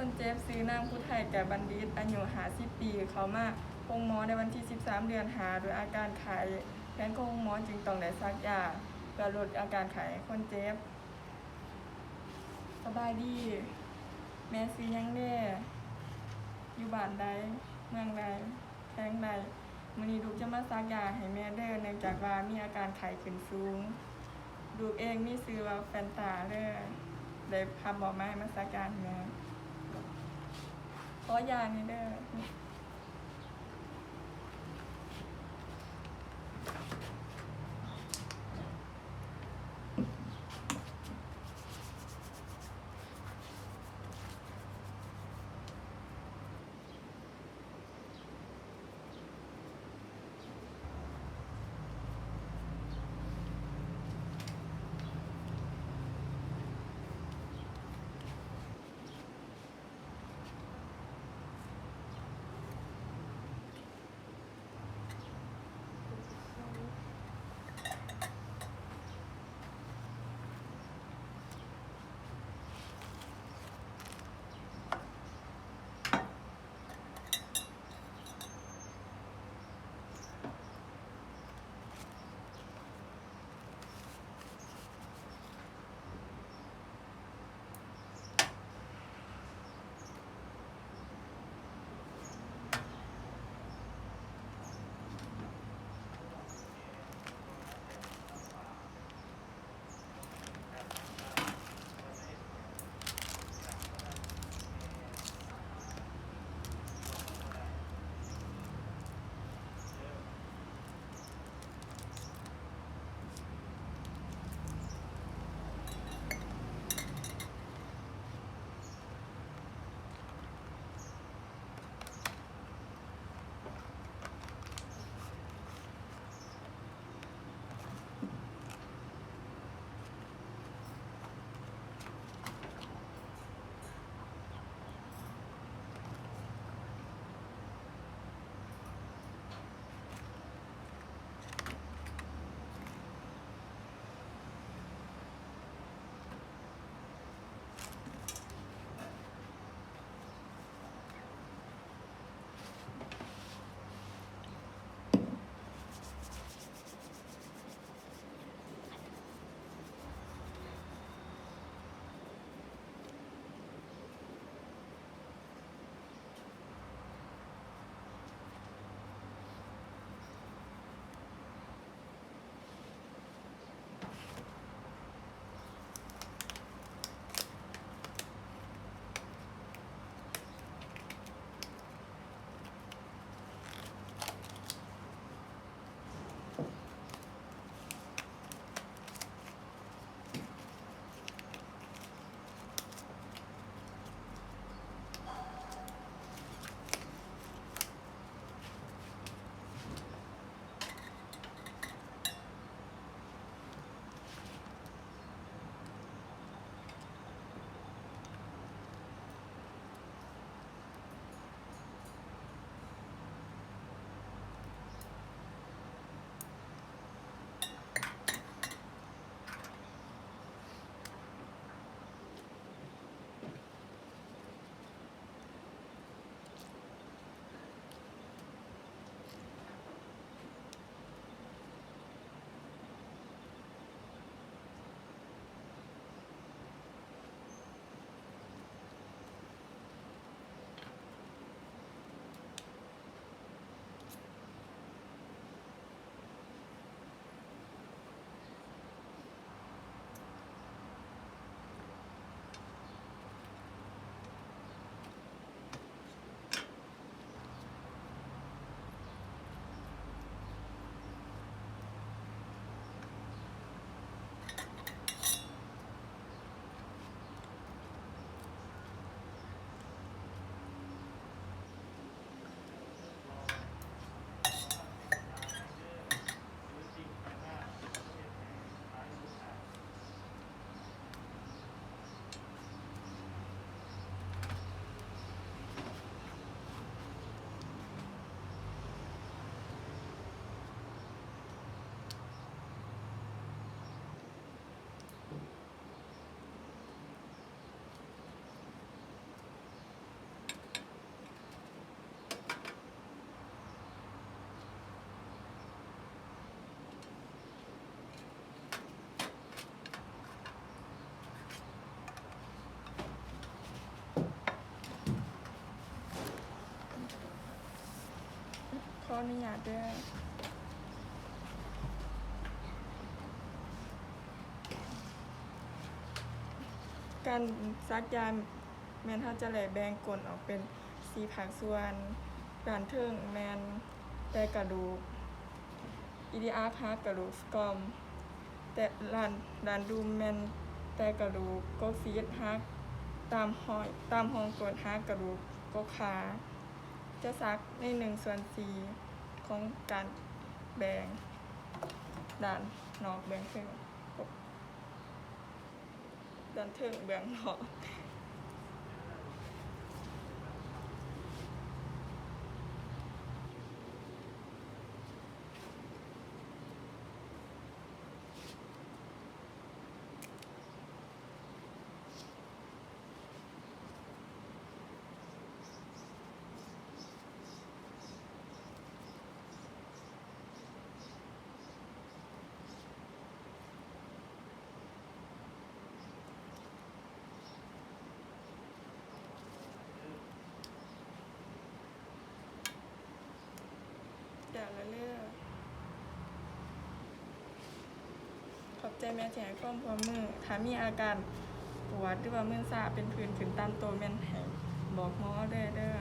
คนเจ็บซื้อนางผู้ไทยแก่บัณฑิตอายุ50 ปีเขามาโรงหมอในวันที่13 เดือนหาโดยอาการไข้แพทย์ของหมอจึงต้องได้ซักยาเพื่อลดอาการไข้คนเจ็บสบายดีแม่ซื้อยังแน่อยู่บ้านใดเมืองใดแข้งใดมื้อนี้ลูกจะมาซักยาให้แม่เด้อเนื่องจากว่ามีอาการไข้ขึ้นสูงลูกเองมีชื่อว่าแฟนตาเด้อได้พาหมอมาให้มาซักยาให้แม่ขอยานี่เด้อ อนุญาตเด้อการซักยาแม่นเขาจะแหลแบ่งกลนออกเป็น4ภาคส่วนด้านเทิงแม่นแต่กระดูกอีดีอาร์ฮักกระดูกสกอมแต่ด้านดูมแม่นแต่กระดูกก็ฟีดฮักตามห้องกดฮักกระดูกก็ขาจะซักใน1/4ของการแบ่งด้านนอกแบ่งเทิงด้านเทิงแบ่งนอกอย่างละเรื่องขอบใจแม่ที่ให้ความร่วมมือถ้ามีอาการปวดหรือว่ามือชาเป็นผื่นขึ้นตามตัวแม่นให้บอกหมอเด้อ